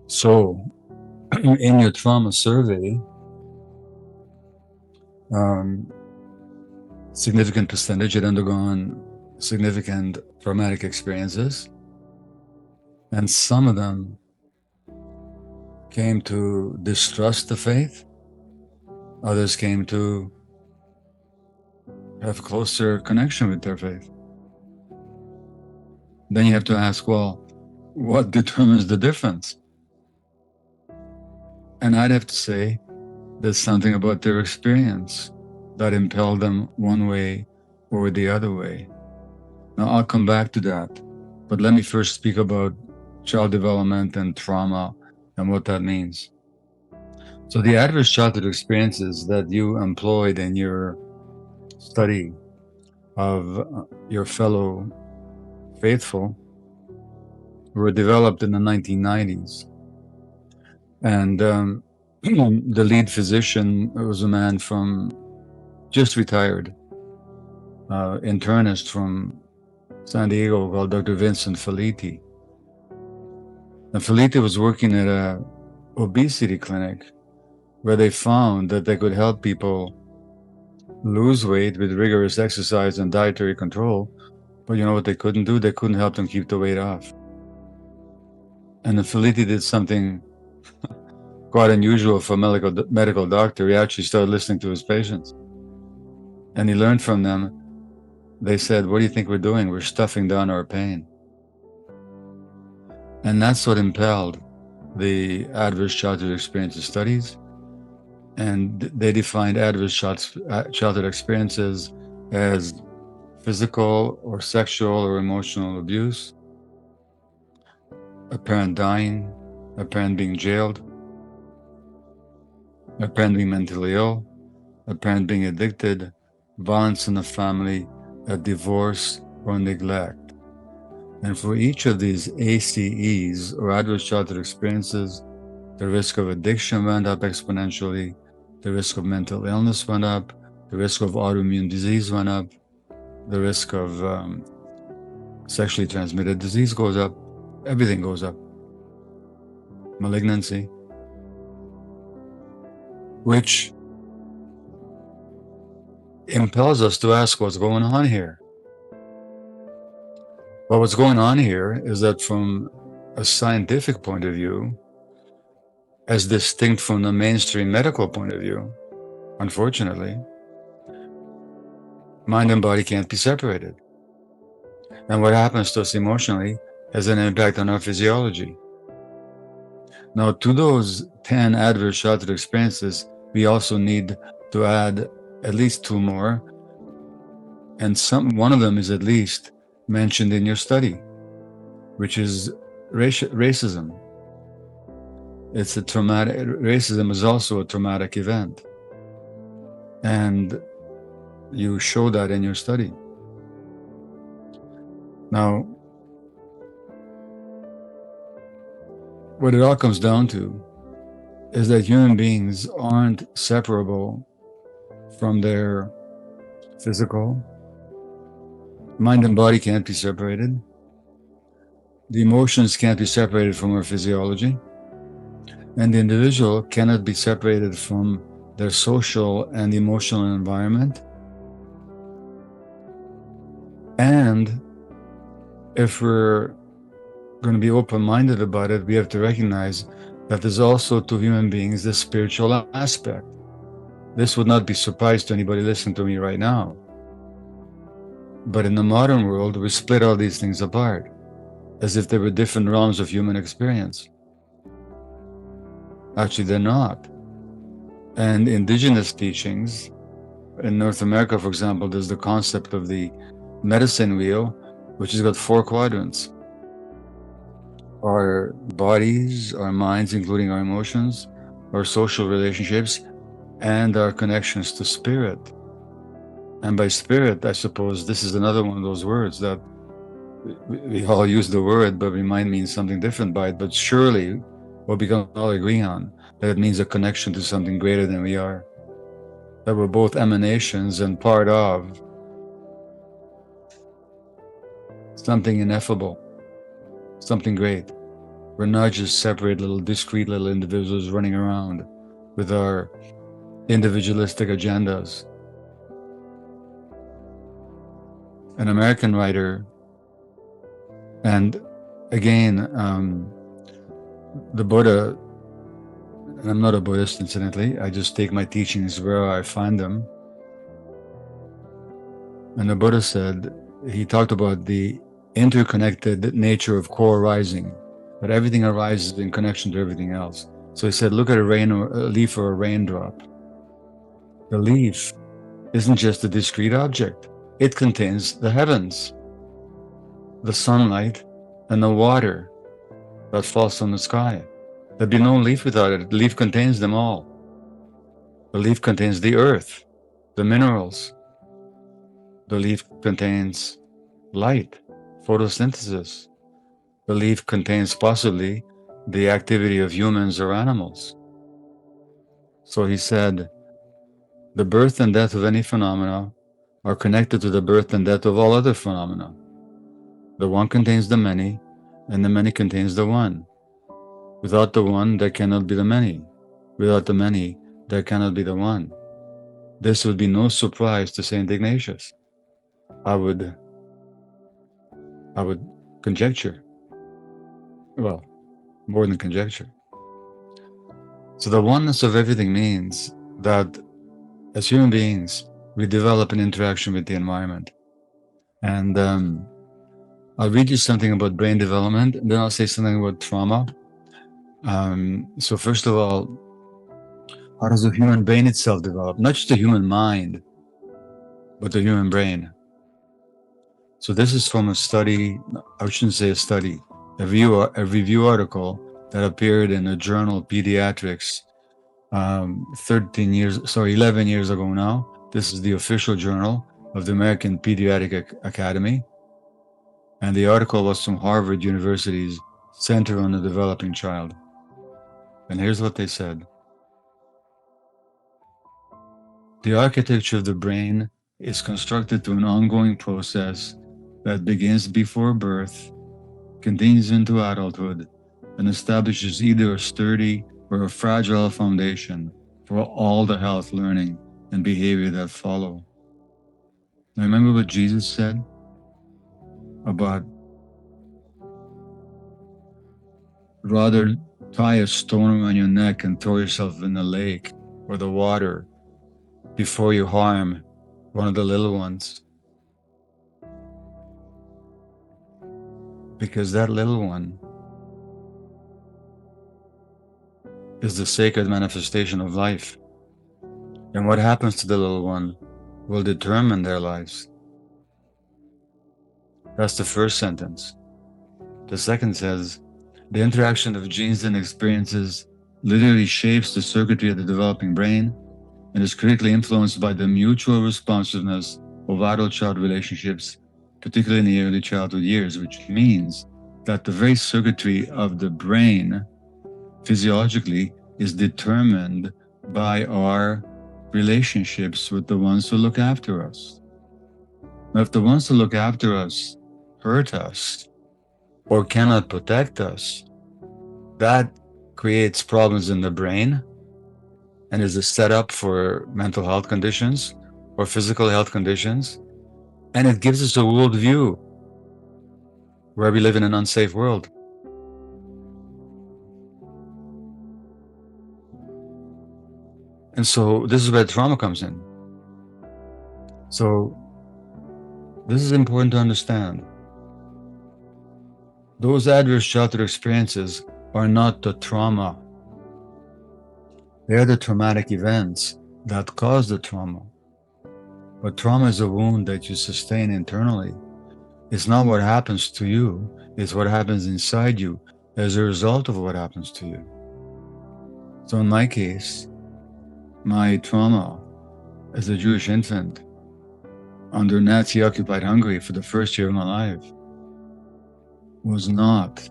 So, in your trauma survey, um, significant percentage had undergone significant traumatic experiences, and some of them came to distrust the faith, others came to have closer connection with their faith. Then you have to ask, well, what determines the difference? And I'd have to say there's something about their experience that impelled them one way or the other way. Now, I'll come back to that, but let me first speak about child development and trauma and what that means. So, the adverse childhood experiences that you employed in your study of your fellow faithful were developed in the 1990s. And the lead physician was a man from just retired, internist from San Diego called Dr. Vincent Felitti. And Felitti was working at a obesity clinic where they found that they could help people lose weight with rigorous exercise and dietary control. But you know what they couldn't do? They couldn't help them keep the weight off. And then Felitti did something quite unusual for a medical doctor. He actually started listening to his patients. And he learned from them. They said, what do you think we're doing? We're stuffing down our pain. And that's what impelled the adverse childhood experiences studies. And they defined adverse childhood experiences as physical or sexual or emotional abuse, a parent dying, a parent being jailed, a parent being mentally ill, a parent being addicted, violence in the family, a divorce, or neglect. And for each of these ACEs, or adverse childhood experiences, the risk of addiction went up exponentially, the risk of mental illness went up, the risk of autoimmune disease went up, the risk of sexually transmitted disease goes up, everything goes up. Malignancy, which impels us to ask what's going on here. Well, what's going on here is that from a scientific point of view, as distinct from the mainstream medical point of view, unfortunately, mind and body can't be separated. And what happens to us emotionally has an impact on our physiology. Now, to those 10 adverse childhood experiences, we also need to add at least 2 more. And one of them is at least mentioned in your study, which is racism. Racism is also a traumatic event. And you show that in your study. Now, what it all comes down to is that human beings aren't separable from their physical. Mind and body can't be separated. The emotions can't be separated from our physiology. And the individual cannot be separated from their social and emotional environment. And if we're going to be open-minded about it, we have to recognize that there's also to human beings this spiritual aspect. This would not be a surprise to anybody listening to me right now. But in the modern world, we split all these things apart as if they were different realms of human experience. Actually, they're not. And indigenous teachings, in North America, for example, there's the concept of the medicine wheel, which has got 4 quadrants. Our bodies, our minds, including our emotions, our social relationships, and our connections to spirit. And by spirit, I suppose this is another one of those words that we all use the word, but we might mean something different by it. But surely what we can all agree on, that it means a connection to something greater than we are, that we're both emanations and part of something ineffable, something great. We're not just separate little discrete little individuals running around with our individualistic agendas. An American writer, and again, the Buddha, and I'm not a Buddhist, incidentally, I just take my teachings where I find them. And the Buddha said, he talked about the interconnected nature of co-arising, that everything arises in connection to everything else. So he said, look at a leaf or a raindrop. The leaf isn't just a discrete object. It contains the heavens, the sunlight, and the water that falls from the sky. There'd be no leaf without it. The leaf contains them all. The leaf contains the earth, the minerals. The leaf contains light, photosynthesis. The leaf contains possibly the activity of humans or animals. So he said, the birth and death of any phenomena are connected to the birth and death of all other phenomena. The one contains the many, and the many contains the one. Without the one, there cannot be the many. Without the many, there cannot be the one. This would be no surprise to Saint Ignatius. I would conjecture. Well, more than conjecture. So the oneness of everything means that as human beings, we develop an interaction with the environment. And I'll read you something about brain development, and then I'll say something about trauma. So first of all, how does the human brain itself develop? Not just the human mind, but the human brain. So this is from a study, I shouldn't say a study, a review article that appeared in the journal Pediatrics 11 years ago now. This is the official journal of the American Pediatric Academy. And the article was from Harvard University's Center on the Developing Child. And here's what they said. The architecture of the brain is constructed through an ongoing process that begins before birth, continues into adulthood, and establishes either a sturdy or a fragile foundation for all the health, learning, and behavior that follow. Now, remember what Jesus said about rather tie a stone around your neck and throw yourself in the lake or the water before you harm one of the little ones. Because that little one is the sacred manifestation of life. And what happens to the little one will determine their lives. That's the first sentence. The second says, the interaction of genes and experiences literally shapes the circuitry of the developing brain and is critically influenced by the mutual responsiveness of adult-child relationships, particularly in the early childhood years, which means that the very circuitry of the brain physiologically is determined by our relationships with the ones who look after us. Now, if the ones who look after us hurt us or cannot protect us, that creates problems in the brain and is a setup for mental health conditions or physical health conditions. And it gives us a worldview where we live in an unsafe world. And so this is where trauma comes in. So this is important to understand. Those adverse childhood experiences are not the trauma. They are the traumatic events that cause the trauma. But trauma is a wound that you sustain internally. It's not what happens to you, it's what happens inside you as a result of what happens to you. So in my case, my trauma as a Jewish infant under Nazi-occupied Hungary for the first year of my life was not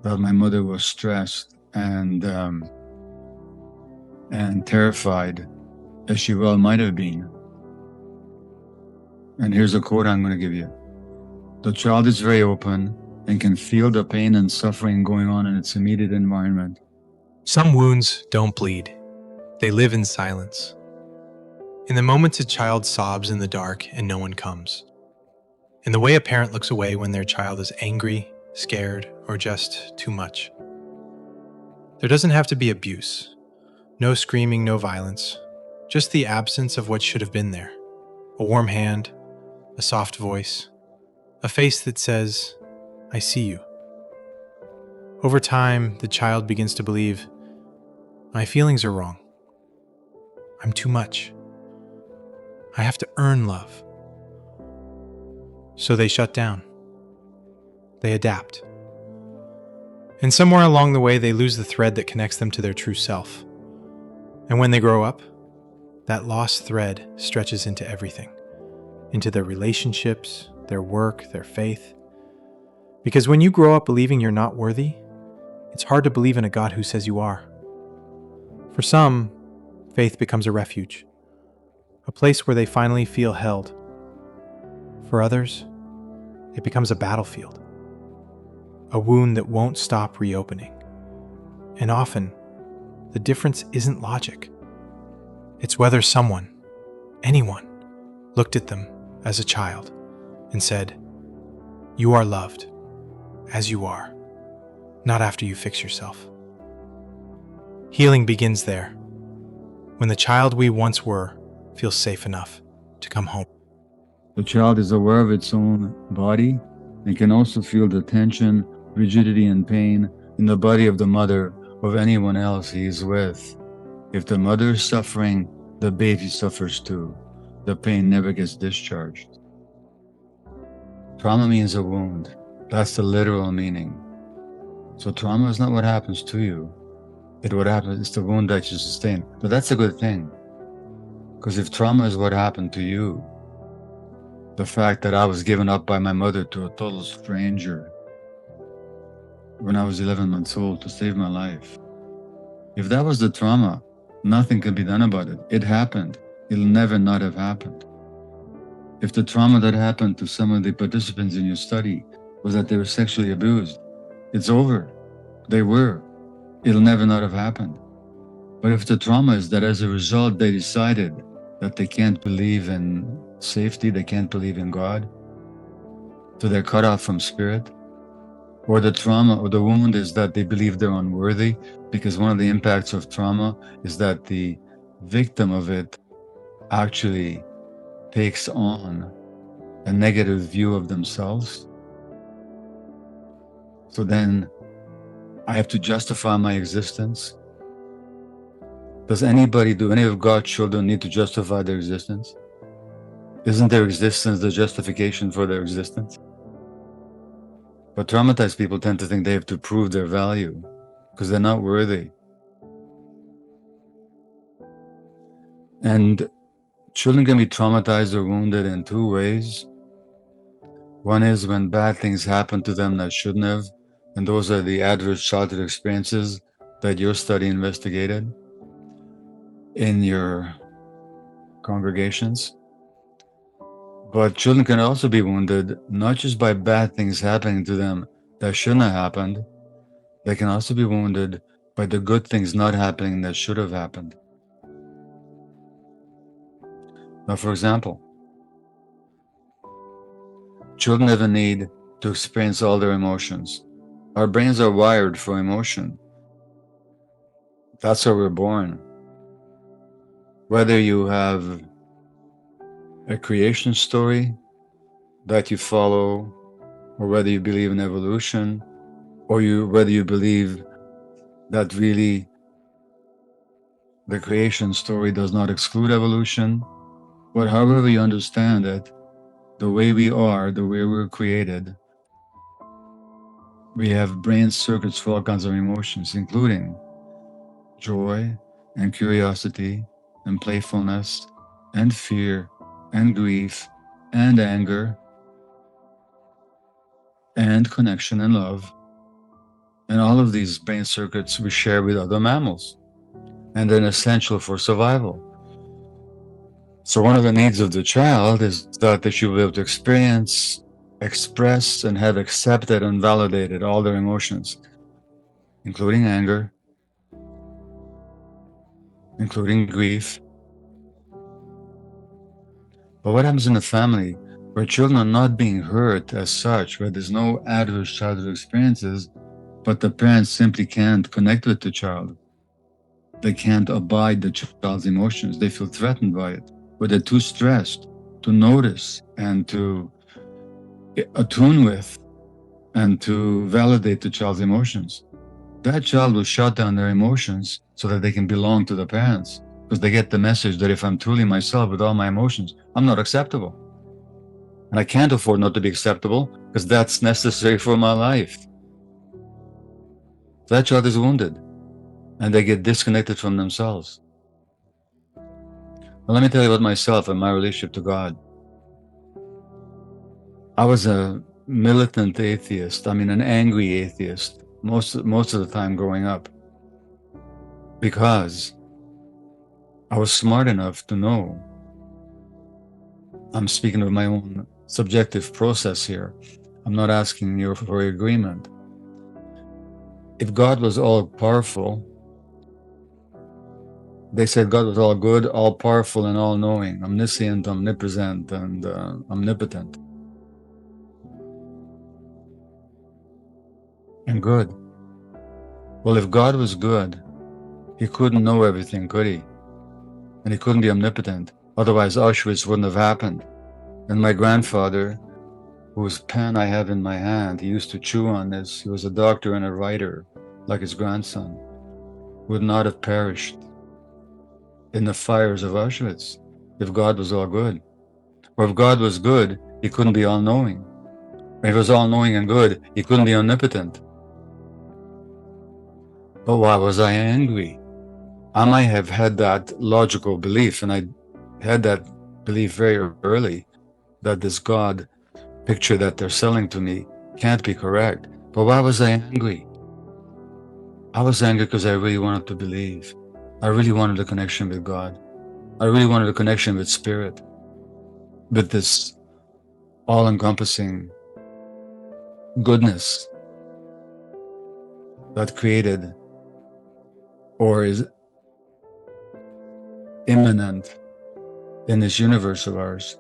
that my mother was stressed and terrified, as she well might have been. And here's a quote I'm going to give you. The child is very open and can feel the pain and suffering going on in its immediate environment. Some wounds don't bleed. They live in silence. In the moments a child sobs in the dark and no one comes. In the way a parent looks away when their child is angry, scared, or just too much. There doesn't have to be abuse. No screaming, no violence. Just the absence of what should have been there. A warm hand, a soft voice, a face that says, "I see you." Over time, the child begins to believe, "My feelings are wrong. I'm too much. I have to earn love." So they shut down. They adapt. And somewhere along the way, they lose the thread that connects them to their true self. And when they grow up, that lost thread stretches into everything, into their relationships, their work, their faith. Because when you grow up believing you're not worthy, it's hard to believe in a God who says you are. For some, faith becomes a refuge, a place where they finally feel held. For others, it becomes a battlefield, a wound that won't stop reopening. And often, the difference isn't logic. It's whether someone, anyone, looked at them as a child and said, "You are loved, as you are, not after you fix yourself." Healing begins there, when the child we once were feels safe enough to come home. The child is aware of its own body and can also feel the tension, rigidity, and pain in the body of the mother or of anyone else he is with. If the mother is suffering, the baby suffers too. The pain never gets discharged. Trauma means a wound. That's the literal meaning. So trauma is not what happens to you. It's the wound that you sustain. But that's a good thing. Because if trauma is what happened to you, the fact that I was given up by my mother to a total stranger when I was 11 months old to save my life, if that was the trauma, nothing can be done about it. It happened. It'll never not have happened. If the trauma that happened to some of the participants in your study was that they were sexually abused, it's over. They were. It'll never not have happened. But if the trauma is that as a result they decided that they can't believe in safety, they can't believe in God, so they're cut off from spirit, or the trauma or the wound is that they believe they're unworthy, because one of the impacts of trauma is that the victim of it actually takes on a negative view of themselves. So then I have to justify my existence. Does any of God's children need to justify their existence? Isn't their existence the justification for their existence? But traumatized people tend to think they have to prove their value because they're not worthy. And children can be traumatized or wounded in two ways. One is when bad things happen to them that shouldn't have, and those are the adverse childhood experiences that your study investigated in your congregations. But children can also be wounded, not just by bad things happening to them that shouldn't have happened. They can also be wounded by the good things not happening that should have happened. Now, for example, children have a need to experience all their emotions. Our brains are wired for emotion. That's how we're born. Whether you have a creation story that you follow, or whether you believe in evolution, or whether you believe that really the creation story does not exclude evolution, but however you understand it, the way we are, the way we're created, we have brain circuits for all kinds of emotions, including joy and curiosity and playfulness and fear and grief and anger and connection and love. And all of these brain circuits we share with other mammals, and they're essential for survival. So one of the needs of the child is that they should be able to experience expressed and have accepted and validated all their emotions, including anger, including grief. But what happens in a family where children are not being hurt as such, where there's no adverse childhood experiences, but the parents simply can't connect with the child? They can't abide the child's emotions. They feel threatened by it, or they're too stressed to notice and to attune with and to validate the child's emotions. That child will shut down their emotions so that they can belong to the parents, because they get the message that if I'm truly myself with all my emotions, I'm not acceptable. And I can't afford not to be acceptable because that's necessary for my life. So that child is wounded and they get disconnected from themselves. Well, let me tell you about myself and my relationship to God. I was a militant atheist. I mean, an angry atheist most of the time growing up, because I was smart enough to know. I'm speaking of my own subjective process here. I'm not asking you for agreement. If God was all powerful, they said God was all good, all powerful, and all knowing, omniscient, omnipresent, and omnipotent, and good. Well, if God was good, he couldn't know everything, could he? And he couldn't be omnipotent. Otherwise, Auschwitz wouldn't have happened. And my grandfather, whose pen I have in my hand, he used to chew on this. He was a doctor and a writer, like his grandson, would not have perished in the fires of Auschwitz if God was all good. Or if God was good, he couldn't be all-knowing. If he was all-knowing and good, he couldn't be omnipotent. But why was I angry? I might have had that logical belief, and I had that belief very early, that this God picture that they're selling to me can't be correct. But why was I angry? I was angry because I really wanted to believe. I really wanted a connection with God. I really wanted a connection with Spirit, with this all-encompassing goodness that created or is immanent in this universe of ours.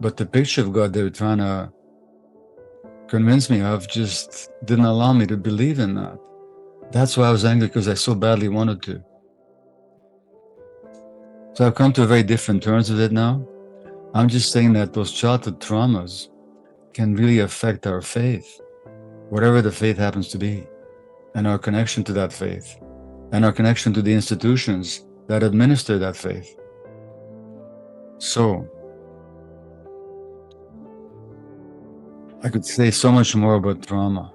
But the picture of God they were trying to convince me of just didn't allow me to believe in that. That's why I was angry, because I so badly wanted to. So I've come to a very different terms with it now. I'm just saying that those childhood traumas can really affect our faith, whatever the faith happens to be, and our connection to that faith, and our connection to the institutions that administer that faith. So, I could say so much more about trauma,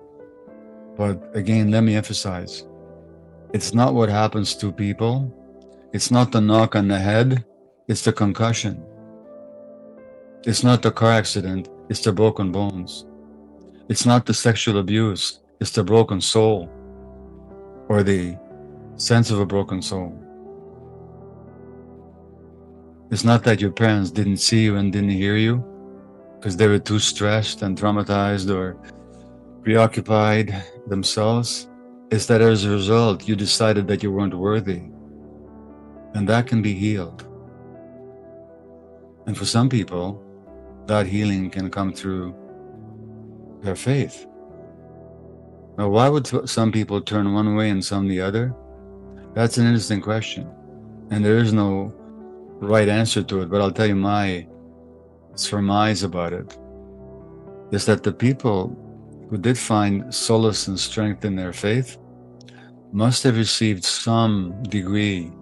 but again, let me emphasize, it's not what happens to people, it's not the knock on the head, it's the concussion. It's not the car accident, it's the broken bones. It's not the sexual abuse, it's the broken soul, or the sense of a broken soul. It's not that your parents didn't see you and didn't hear you because they were too stressed and traumatized or preoccupied themselves. It's that as a result, you decided that you weren't worthy. And that can be healed. And for some people, that healing can come through their faith. Now, why would some people turn one way and some the other? That's an interesting question. And there is no right answer to it, but I'll tell you my surmise about it is that the people who did find solace and strength in their faith must have received some degree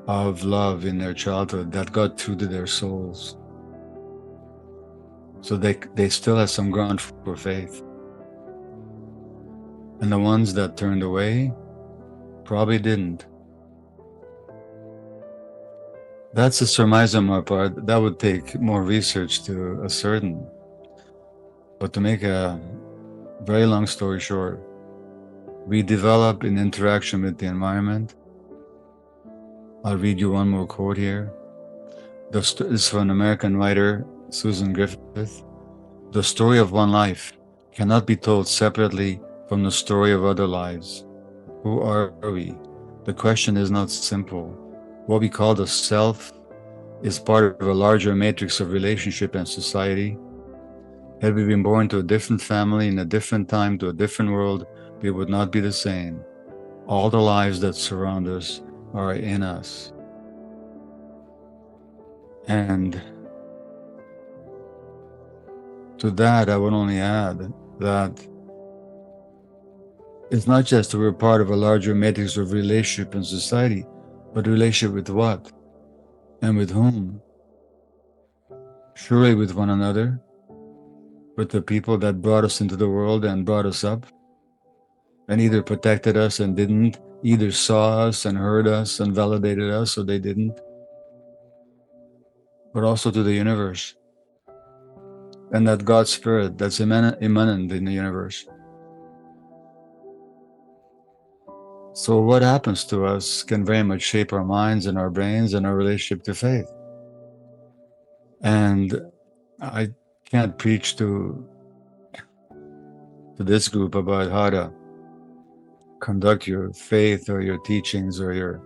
of love in their childhood that got through to their souls. So they still have some ground for faith. And the ones that turned away probably didn't. That's a surmise on my part. That would take more research to ascertain. But to make a very long story short, we develop in interaction with the environment. I'll read you one more quote here. This is from an American writer, Susan Griffith. The story of one life cannot be told separately from the story of other lives. Who are we? The question is not simple. What we call the self is part of a larger matrix of relationship and society. Had we been born to a different family in a different time to a different world, we would not be the same. All the lives that surround us are in us. And to that, I would only add that it's not just that we're part of a larger matrix of relationship and society, but relationship with what? And with whom? Surely with one another, with the people that brought us into the world and brought us up, and either protected us and didn't, either saw us and heard us and validated us, or they didn't, but also to the universe. And that God spirit that's immanent in the universe. So what happens to us can very much shape our minds and our brains and our relationship to faith. And I can't preach to this group about how to conduct your faith or your teachings, or your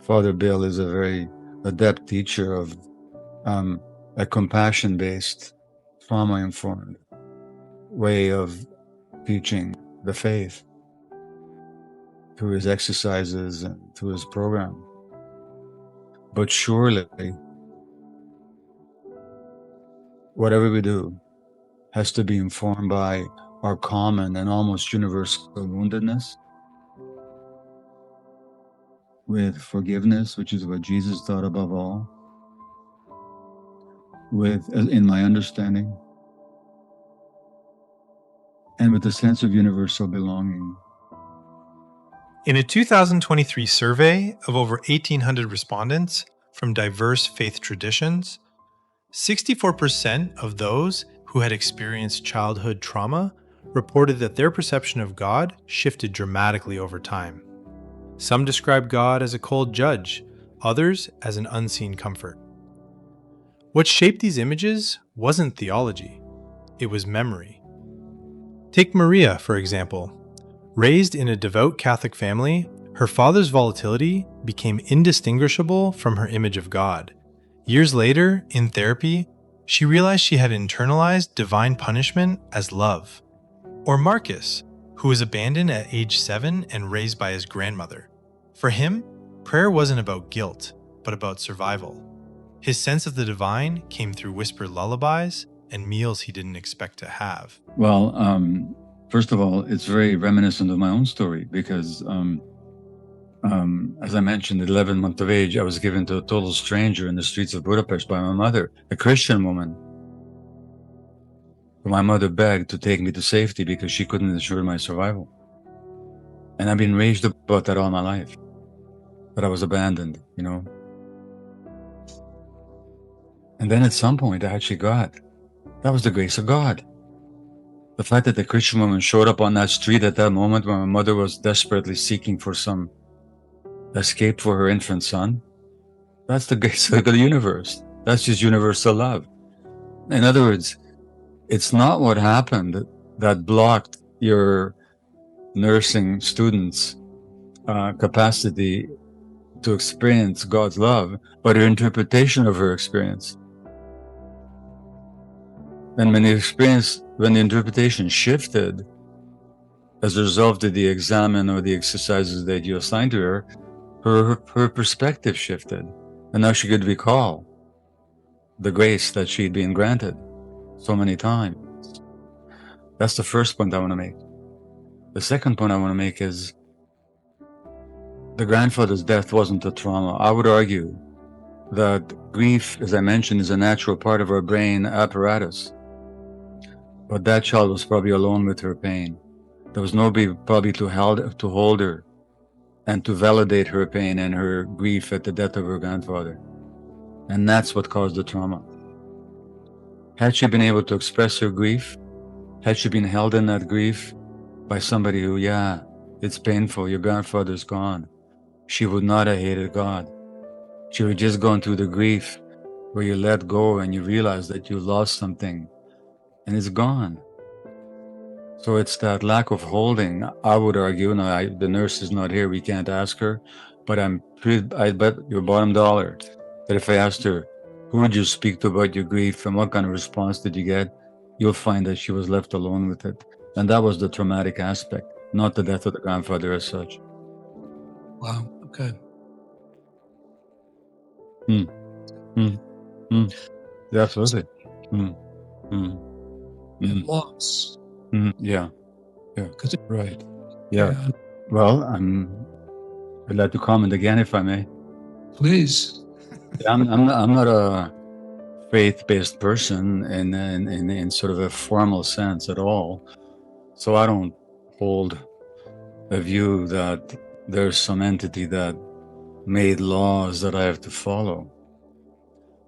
Father Bill is a very adept teacher of a compassion-based, trauma-informed way of teaching the faith through his exercises and through his program. But surely, whatever we do has to be informed by our common and almost universal woundedness, with forgiveness, which is what Jesus taught above all, with, in my understanding, and with a sense of universal belonging. In a 2023 survey of over 1,800 respondents from diverse faith traditions, 64% of those who had experienced childhood trauma reported that their perception of God shifted dramatically over time. Some described God as a cold judge, others as an unseen comfort. What shaped these images wasn't theology, it was memory. Take Maria, for example. Raised in a devout Catholic family, her father's volatility became indistinguishable from her image of God. Years later, in therapy, she realized she had internalized divine punishment as love. Or Marcus, who was abandoned at age 7 and raised by his grandmother. For him, prayer wasn't about guilt, but about survival. His sense of the divine came through whispered lullabies and meals he didn't expect to have. Well, first of all, it's very reminiscent of my own story, because as I mentioned, at 11 months of age, I was given to a total stranger in the streets of Budapest by my mother, a Christian woman. My mother begged to take me to safety because she couldn't ensure my survival. And I've been raged about that all my life, that I was abandoned, you know. And then at some point, I actually got, that was the grace of God. The fact that the Christian woman showed up on that street at that moment when my mother was desperately seeking for some escape for her infant son, that's the grace of the universe. That's just universal love. In other words, it's not what happened that blocked your nursing students' capacity to experience God's love, but her interpretation of her experience. And when the interpretation shifted as a result of the examen or the exercises that you assigned to her, her perspective shifted. And now she could recall the grace that she'd been granted so many times. That's the first point I want to make. The second point I want to make is the grandfather's death wasn't a trauma. I would argue that grief, as I mentioned, is a natural part of our brain apparatus. But that child was probably alone with her pain. There was nobody probably to hold her and to validate her pain and her grief at the death of her grandfather. And that's what caused the trauma. Had she been able to express her grief, had she been held in that grief by somebody who, yeah, it's painful, your grandfather's gone, she would not have hated God. She would just gone through the grief where you let go and you realize that you lost something and it's gone. So it's that lack of holding. I would argue, the nurse is not here, we can't ask her, but I bet your bottom dollar that if I asked her, who would you speak to about your grief and what kind of response did you get, you'll find that she was left alone with it. And that was the traumatic aspect, not the death of the grandfather as such. Wow. Okay. Absolutely. And loss. Yeah. Because Right. Yeah. Well, I'd like to comment again, if I may. Please. Yeah, I'm not a faith-based person in sort of a formal sense at all. So I don't hold a view that there's some entity that made laws that I have to follow.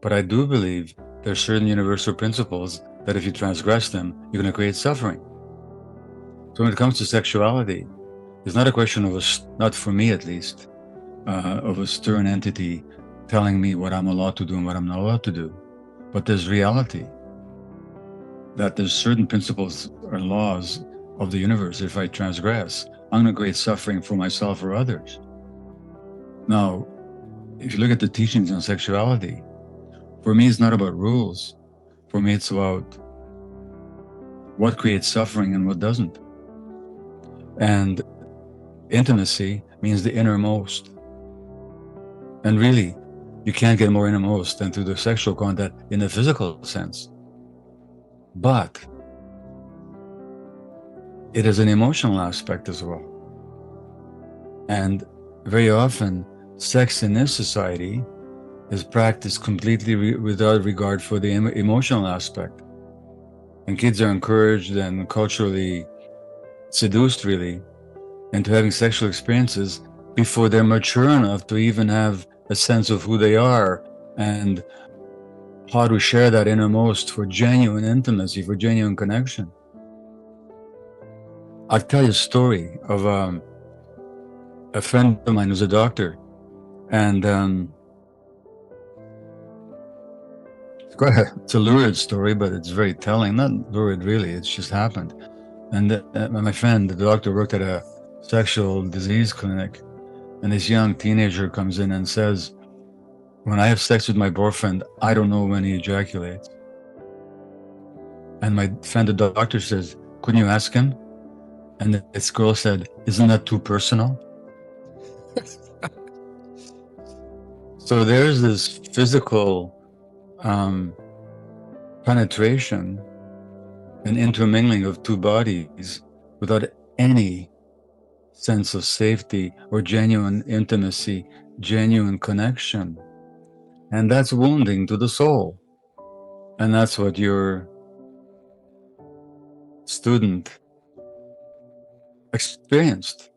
But I do believe there's certain universal principles that if you transgress them, you're going to create suffering. So when it comes to sexuality, it's not a question of not for me at least, of a stern entity telling me what I'm allowed to do and what I'm not allowed to do. But there's reality, that there's certain principles or laws of the universe. If I transgress, I'm going to create suffering for myself or others. Now, if you look at the teachings on sexuality, for me, it's not about rules. For me, it's about what creates suffering and what doesn't. And intimacy means the innermost. And really, you can't get more innermost than through the sexual contact in the physical sense. But it is an emotional aspect as well. And very often, sex in this society is practiced completely without regard for the emotional aspect. And kids are encouraged and culturally seduced, really, into having sexual experiences before they're mature enough to even have a sense of who they are and how to share that innermost for genuine intimacy, for genuine connection. I'll tell you a story of a friend of mine who's a doctor, and it's a lurid story, but it's very telling. Not lurid, really. It's just happened. And my friend, the doctor, worked at a sexual disease clinic, and this young teenager comes in and says, when I have sex with my boyfriend, I don't know when he ejaculates. And my friend, the doctor, says, couldn't you ask him? And this girl said, isn't that too personal? So there's this physical penetration and intermingling of two bodies without any sense of safety or genuine intimacy, genuine connection. And that's wounding to the soul. And that's what your student experienced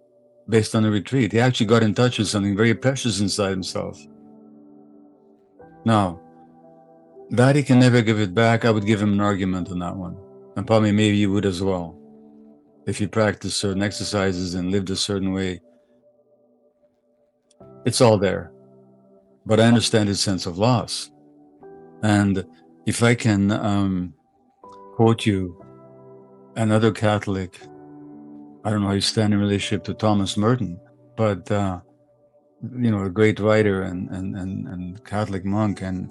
based on a retreat. He actually got in touch with something very precious inside himself. Now, that he can never give it back, I would give him an argument on that one. And probably maybe you would as well. If you practice certain exercises and lived a certain way, it's all there. But I understand his sense of loss. And if I can quote you another Catholic, I don't know how you stand in relationship to Thomas Merton, but a great writer and Catholic monk, and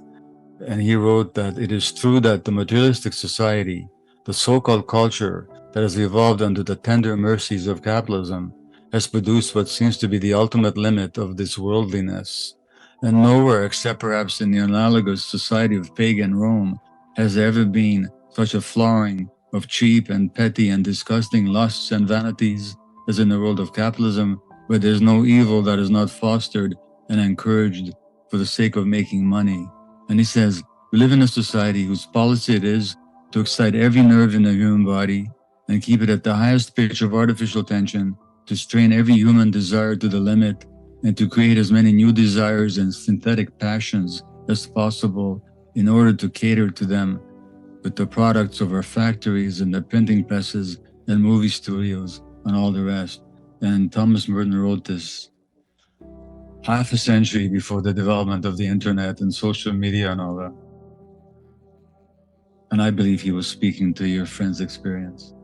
he wrote that it is true that the materialistic society, the so-called culture that has evolved under the tender mercies of capitalism, has produced what seems to be the ultimate limit of this worldliness. And nowhere, except perhaps in the analogous society of pagan Rome, has there ever been such a flowering of cheap and petty and disgusting lusts and vanities as in the world of capitalism, where there's no evil that is not fostered and encouraged for the sake of making money. And he says, we live in a society whose policy it is to excite every nerve in the human body and keep it at the highest pitch of artificial tension, to strain every human desire to the limit, and to create as many new desires and synthetic passions as possible in order to cater to them with the products of our factories and the printing presses and movie studios and all the rest. And Thomas Merton wrote this half a century before the development of the internet and social media and all that. And I believe he was speaking to your friend's experience.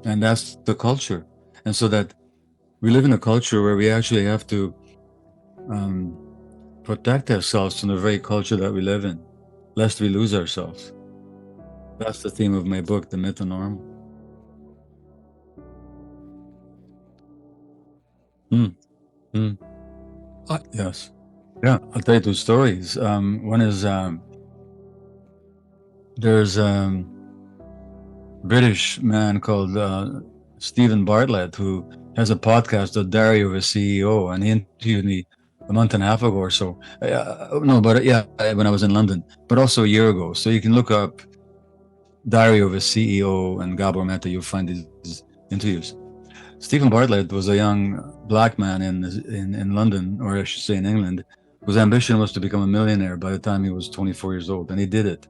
And that's the culture. And so that we live in a culture where we actually have to protect ourselves from the very culture that we live in, lest we lose ourselves. That's the theme of my book, The Myth and Normal. Yes. Yeah, I'll tell you two stories. One is there's a British man called Stephen Bartlett who has a podcast, The Diary of a CEO, and he interviewed me a month and a half ago or so. No, but yeah, when I was in London, but also a year ago. So you can look up Diary of a CEO and Gabor Maté, you'll find these interviews. Stephen Bartlett was a young black man in London, or I should say in England, whose ambition was to become a millionaire by the time he was 24 years old, and he did it.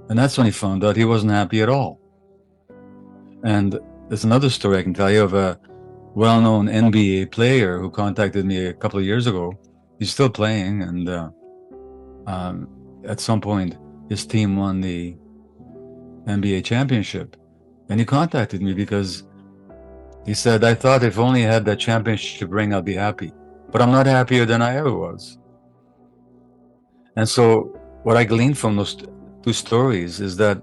And that's when he found out he wasn't happy at all. And there's another story I can tell you of a well-known NBA player who contacted me a couple of years ago. He's still playing, and at some point, his team won the NBA championship. And he contacted me because he said, I thought if only I had that championship ring, I'd be happy. But I'm not happier than I ever was. And so what I gleaned from those two stories is that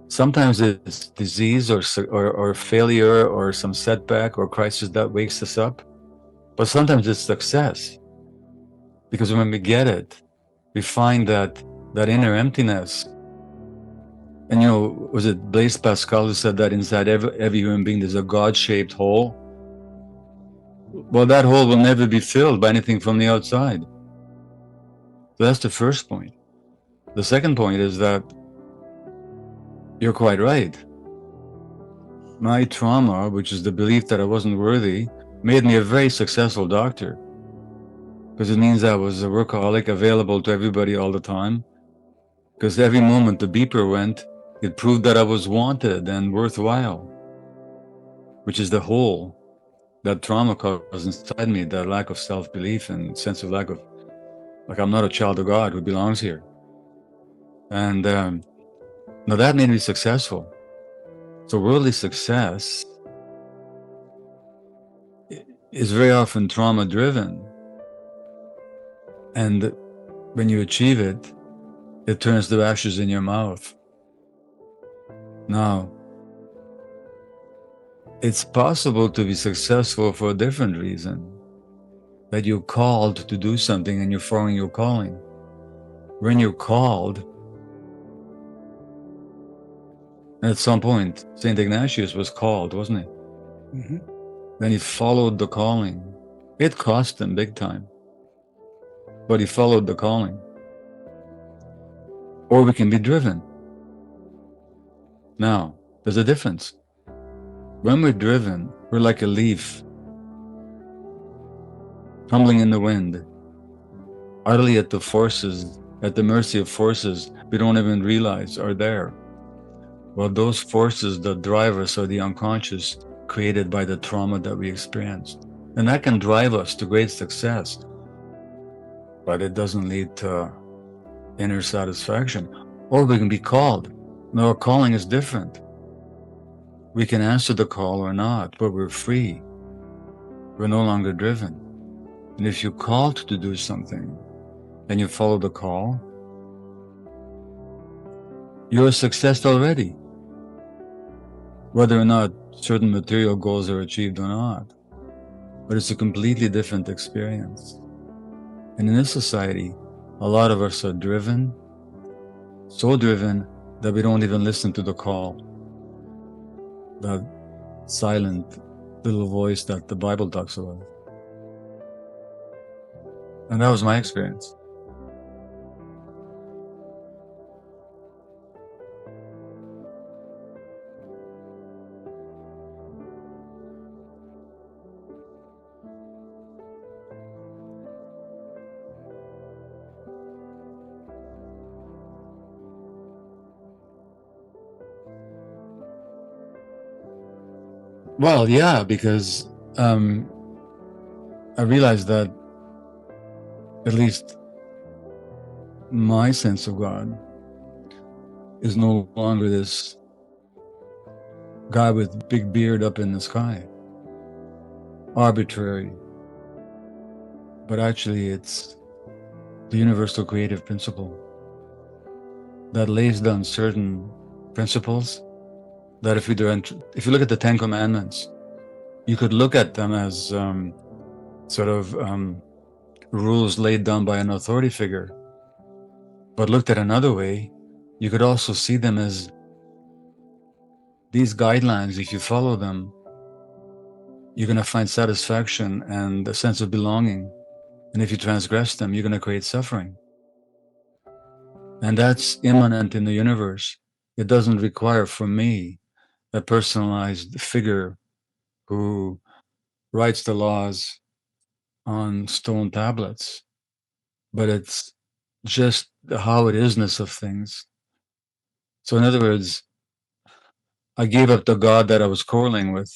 sometimes it's disease or failure or some setback or crisis that wakes us up. But sometimes it's success. Because when we get it, we find that inner emptiness. And was it Blaise Pascal who said that inside every human being there's a God-shaped hole? Well, that hole will never be filled by anything from the outside. So that's the first point. The second point is that you're quite right. My trauma, which is the belief that I wasn't worthy, made me a very successful doctor. Because it means I was a workaholic, available to everybody all the time. Because every moment the beeper went, it proved that I was wanted and worthwhile, which is the hole that trauma caused inside me, that lack of self-belief and sense of lack of, like, I'm not a child of God who belongs here. And now that made me successful. So worldly success is very often trauma-driven. And when you achieve it, it turns to ashes in your mouth. Now, it's possible to be successful for a different reason. That you're called to do something and you're following your calling. When you're called, at some point, St. Ignatius was called, wasn't he? Mm-hmm. Then he followed the calling. It cost him big time, but he followed the calling. Or we can be driven. Now, there's a difference. When we're driven, we're like a leaf tumbling in the wind, utterly at the mercy of forces we don't even realize are there. Well, those forces that drive us are the unconscious created by the trauma that we experienced. And that can drive us to great success, but it doesn't lead to inner satisfaction. Or we can be called. Now, our calling is different. We can answer the call or not, but we're free. We're no longer driven. And if you're called to do something and you follow the call, you're a success already. Whether or not certain material goals are achieved or not. But it's a completely different experience. And in this society, a lot of us are driven, so driven that we don't even listen to the call. That silent little voice that the Bible talks about. And that was my experience. Well, yeah, because I realized that at least my sense of God is no longer this guy with big beard up in the sky, arbitrary, but actually it's the universal creative principle that lays down certain principles that if you look at the Ten Commandments, you could look at them as rules laid down by an authority figure. But looked at another way, you could also see them as these guidelines. If you follow them, you're going to find satisfaction and a sense of belonging. And if you transgress them, you're going to create suffering. And that's immanent in the universe. It doesn't require from me a personalized figure who writes the laws on stone tablets, but it's just the how it isness of things. So in other words, I gave up the God that I was quarreling with